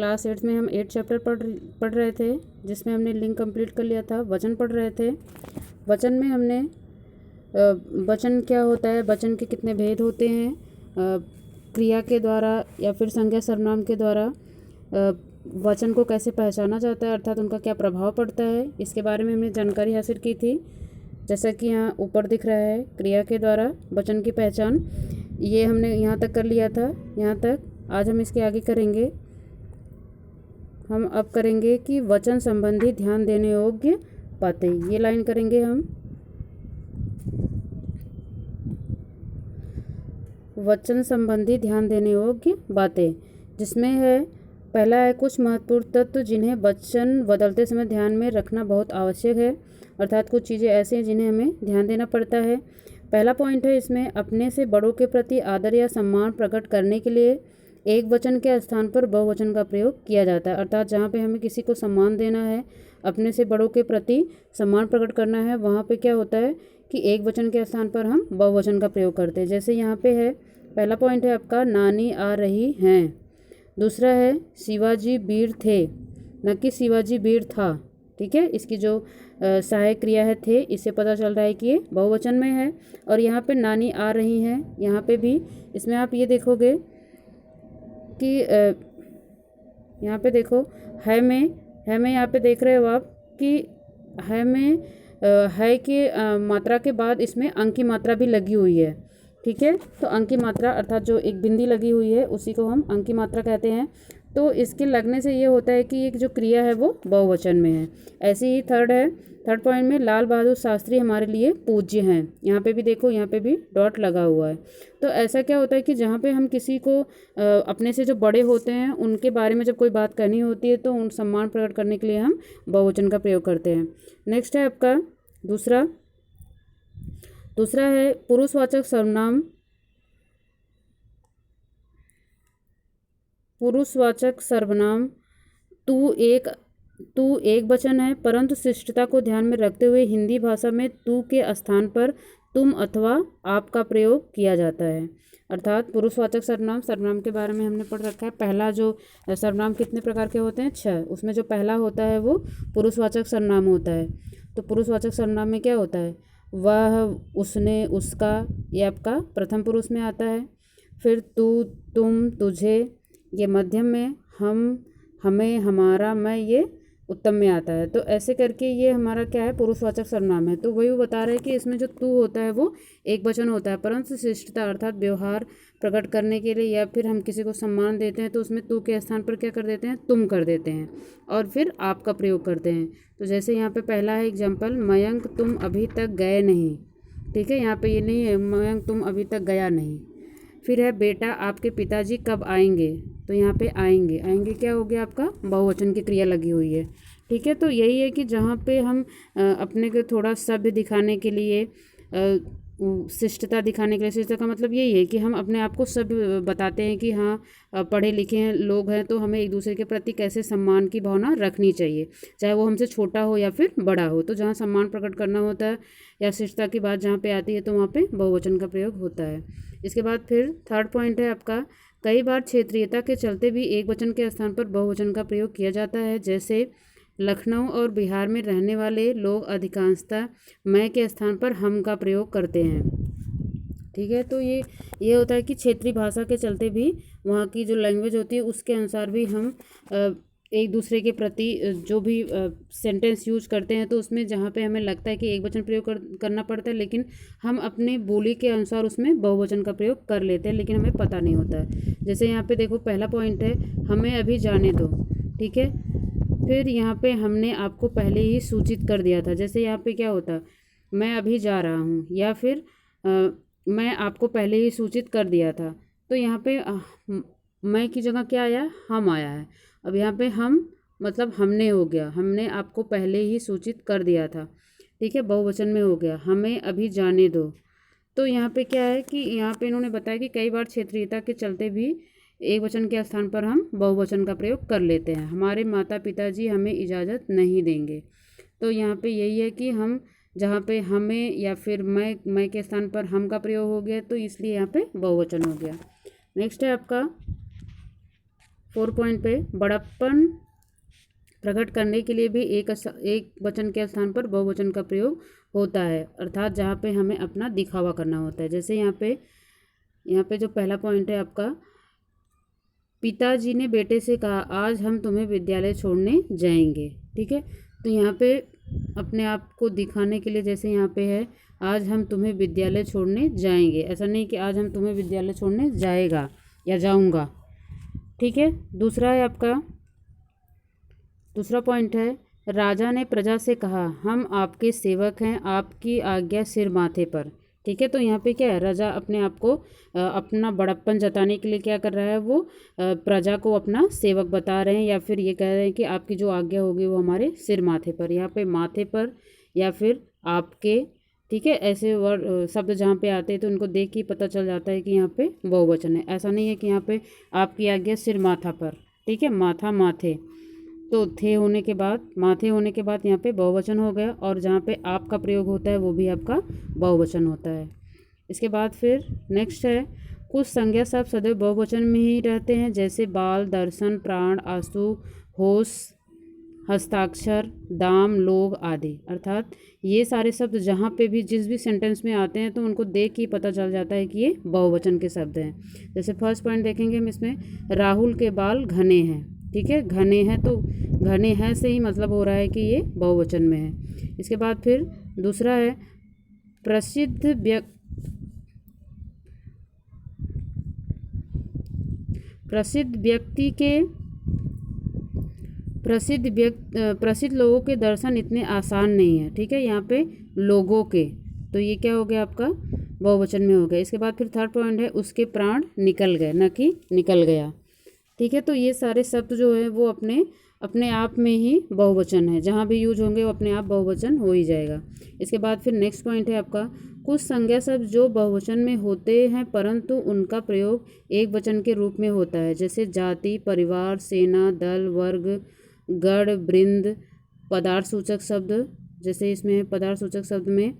Class 8 में हम 8 chapter पढ़ रहे थे, जिसमें हमने लिंग कंप्लीट कर लिया था। वचन पढ़ रहे थे। वचन में हमने वचन क्या होता है, वचन के कितने भेद होते हैं, क्रिया के द्वारा या फिर संज्ञा सर्वनाम के द्वारा वचन को कैसे पहचाना जाता है, अर्थात उनका क्या प्रभाव पड़ता है, इसके बारे में हमने जानकारी हासिल की थी। जैसा कि यहाँ ऊपर दिख रहा है, क्रिया के द्वारा वचन की पहचान, ये हमने यहाँ तक कर लिया था। यहाँ तक आज हम इसके आगे करेंगे। हम अब करेंगे कि वचन संबंधी ध्यान देने योग्य बातें, ये लाइन करेंगे हम। वचन संबंधी ध्यान देने योग्य बातें, जिसमें है पहला है कुछ महत्वपूर्ण तत्व जिन्हें वचन बदलते समय ध्यान में रखना बहुत आवश्यक है, अर्थात कुछ चीज़ें ऐसी हैं जिन्हें हमें ध्यान देना पड़ता है। पहला पॉइंट है इसमें, अपने से बड़ों के प्रति आदर या सम्मान प्रकट करने के लिए एक वचन के स्थान पर बहुवचन का प्रयोग किया जाता है, अर्थात जहाँ पे हमें किसी को सम्मान देना है, अपने से बड़ों के प्रति सम्मान प्रकट करना है, वहाँ पे क्या होता है कि एक वचन के स्थान पर हम बहुवचन का प्रयोग करते हैं। जैसे यहाँ पे है, पहला पॉइंट है आपका, नानी आ रही हैं। दूसरा है, शिवाजी वीर थे, न कि शिवाजी वीर था। ठीक है, इसकी जो सहायक क्रिया है थे, इससे पता चल रहा है कि ये बहुवचन में है। और यहाँ पे नानी आ रही हैं, यहाँ पे भी इसमें आप ये देखोगे कि यहाँ पे देखो है में यहाँ पे देख रहे हो आप कि है में है की मात्रा के बाद इसमें अंक की मात्रा भी लगी हुई है। ठीक है, तो अंक की मात्रा अर्थात जो एक बिंदी लगी हुई है उसी को हम अंक की मात्रा कहते हैं। तो इसके लगने से ये होता है कि एक जो क्रिया है वो बहुवचन में है। ऐसे ही थर्ड पॉइंट में, लाल बहादुर शास्त्री हमारे लिए पूज्य हैं। यहाँ पे भी देखो, यहाँ पे भी डॉट लगा हुआ है। तो ऐसा क्या होता है कि जहाँ पे हम किसी को अपने से जो बड़े होते हैं उनके बारे में जब कोई बात करनी होती है तो उन सम्मान प्रकट करने के लिए हम बहुवचन का प्रयोग करते हैं। नेक्स्ट है आपका दूसरा है पुरुषवाचक सर्वनाम। पुरुषवाचक सर्वनाम तू एक वचन है, परंतु शिष्टता को ध्यान में रखते हुए हिंदी भाषा में तू के स्थान पर तुम अथवा आप का प्रयोग किया जाता है। अर्थात पुरुषवाचक सर्वनाम के बारे में हमने पढ़ रखा है। पहला जो सर्वनाम कितने प्रकार के होते हैं, 6। उसमें जो पहला होता है वो पुरुषवाचक सर्वनाम होता है। तो पुरुषवाचक सर्वनाम में क्या होता है, वह, उसने, उसका, ये आपका प्रथम पुरुष में आता है। फिर तू, तुम, तुझे, ये मध्यम में, हम, हमें, हमारा, मैं, ये उत्तम में आता है। तो ऐसे करके ये हमारा क्या है, पुरुषवाचक सर्वनाम है। तो वही वो बता रहे हैं कि इसमें जो तू होता है वो एक वचन होता है, परंतु शिष्टता अर्थात व्यवहार प्रकट करने के लिए या फिर हम किसी को सम्मान देते हैं तो उसमें तू के स्थान पर क्या कर देते हैं, तुम कर देते हैं और फिर आप का प्रयोग करते हैं। तो जैसे यहाँ पे पहला है एग्जाम्पल, मयंक तुम अभी तक गए नहीं। ठीक है, यहाँ पे ये नहीं है मयंक तुम अभी तक गया नहीं। फिर है, बेटा आपके पिताजी कब आएंगे। तो यहाँ पे आएंगे क्या हो गया आपका, बहुवचन की क्रिया लगी हुई है। ठीक है, तो यही है कि जहाँ पे हम अपने को थोड़ा सभ्य दिखाने के लिए, शिष्टता दिखाने के लिए, शिष्टता का मतलब यही है कि हम अपने आप को सभ्य बताते हैं कि हाँ पढ़े लिखे लोग हैं तो हमें एक दूसरे के प्रति कैसे सम्मान की भावना रखनी चाहिए, चाहे वो हमसे छोटा हो या फिर बड़ा हो। तो जहाँ सम्मान प्रकट करना होता है या शिष्टता की बात जहाँ पे आती है तो वहाँ पे बहुवचन का प्रयोग होता है। इसके बाद फिर थर्ड पॉइंट है आपका, कई बार क्षेत्रीयता के चलते भी एक वचन के स्थान पर बहुवचन का प्रयोग किया जाता है। जैसे लखनऊ और बिहार में रहने वाले लोग अधिकांशतः मैं के स्थान पर हम का प्रयोग करते हैं। ठीक है, तो ये होता है कि क्षेत्रीय भाषा के चलते भी वहाँ की जो लैंग्वेज होती है उसके अनुसार भी हम एक दूसरे के प्रति जो भी सेंटेंस यूज करते हैं तो उसमें जहाँ पे हमें लगता है कि एक वचन प्रयोग करना पड़ता है, लेकिन हम अपने बोली के अनुसार उसमें बहुवचन का प्रयोग कर लेते हैं, लेकिन हमें पता नहीं होता है। जैसे यहाँ पे देखो पहला पॉइंट है, हमें अभी जाने दो। ठीक है, फिर यहाँ पे हमने आपको पहले ही सूचित कर दिया था। जैसे यहाँ पे क्या होता, मैं अभी जा रहा हूँ, या फिर मैं आपको पहले ही सूचित कर दिया था। तो यहाँ पे मैं की जगह क्या आया, हम आया है। अब यहाँ पे हम मतलब हमने हो गया, हमने आपको पहले ही सूचित कर दिया था। ठीक है, बहुवचन में हो गया, हमें अभी जाने दो। तो यहाँ पे क्या है कि यहाँ पे इन्होंने बताया कि कई बार क्षेत्रीयता के चलते भी एक वचन के स्थान पर हम बहुवचन का प्रयोग कर लेते हैं। हमारे माता पिताजी हमें इजाज़त नहीं देंगे। तो यहाँ पे यही है कि हम जहाँ पे हमें या फिर मैं के स्थान पर हम का प्रयोग हो गया तो इसलिए यहाँ पे बहुवचन हो गया। नेक्स्ट है आपका 4 पॉइंट पे बड़प्पन प्रकट करने के लिए भी एक वचन के स्थान पर बहुवचन का प्रयोग होता है, अर्थात जहाँ पे हमें अपना दिखावा करना होता है। जैसे यहाँ पे जो पहला पॉइंट है आपका, पिताजी ने बेटे से कहा आज हम तुम्हें विद्यालय छोड़ने जाएंगे। ठीक है, तो यहाँ पे अपने आप को दिखाने के लिए, जैसे यहाँ पे है आज हम तुम्हें विद्यालय छोड़ने जाएंगे, ऐसा नहीं कि आज हम तुम्हें विद्यालय छोड़ने जाएगा या जाऊंगा। ठीक है, दूसरा है आपका, दूसरा पॉइंट है, राजा ने प्रजा से कहा हम आपके सेवक हैं, आपकी आज्ञा सिर माथे पर। ठीक है, तो यहाँ पे क्या है, राजा अपने आप को अपना बड़प्पन जताने के लिए क्या कर रहा है, वो प्रजा को अपना सेवक बता रहे हैं, या फिर ये कह रहे हैं कि आपकी जो आज्ञा होगी वो हमारे सिर माथे पर। यहाँ पे माथे पर या फिर आपके, ठीक है, ऐसे वर्ड शब्द जहाँ पे आते हैं तो उनको देख के पता चल जाता है कि यहाँ पे बहुवचन है। ऐसा नहीं है कि यहाँ पे आपकी आज्ञा सिर माथा पर। ठीक है, माथा माथे, तो थे होने के बाद, माथे होने के बाद यहाँ पे बहुवचन हो गया, और जहाँ पे आपका प्रयोग होता है वो भी आपका बहुवचन होता है। इसके बाद फिर नेक्स्ट है, कुछ संज्ञा शब्द सदैव बहुवचन में ही रहते हैं, जैसे बाल, दर्शन, प्राण, आंसू, होश, हस्ताक्षर, दाम, लोग आदि। अर्थात ये सारे शब्द जहाँ पे भी जिस भी सेंटेंस में आते हैं तो उनको देख के पता चल जाता है कि ये बहुवचन के शब्द हैं। जैसे फर्स्ट पॉइंट देखेंगे हम इसमें, राहुल के बाल घने हैं। ठीक है, घने हैं, तो घने हैं से ही मतलब हो रहा है कि ये बहुवचन में है। इसके बाद फिर दूसरा है, प्रसिद्ध प्रसिद्ध लोगों के दर्शन इतने आसान नहीं है। ठीक है, यहाँ पे लोगों के, तो ये क्या हो गया आपका, बहुवचन में हो गया। इसके बाद फिर थर्ड पॉइंट है, उसके प्राण निकल गए, न कि निकल गया। ठीक है, तो ये सारे शब्द जो है वो अपने आप में ही बहुवचन है, जहाँ भी यूज होंगे वो अपने आप बहुवचन हो ही जाएगा। इसके बाद फिर नेक्स्ट पॉइंट है आपका, कुछ संज्ञा शब्द जो बहुवचन में होते हैं परंतु उनका प्रयोग एक वचन के रूप में होता है, जैसे जाति, परिवार, सेना, दल, वर्ग, गण, वृंद। पदार्थ सूचक शब्द, जैसे इसमें पदार्थ सूचक शब्द में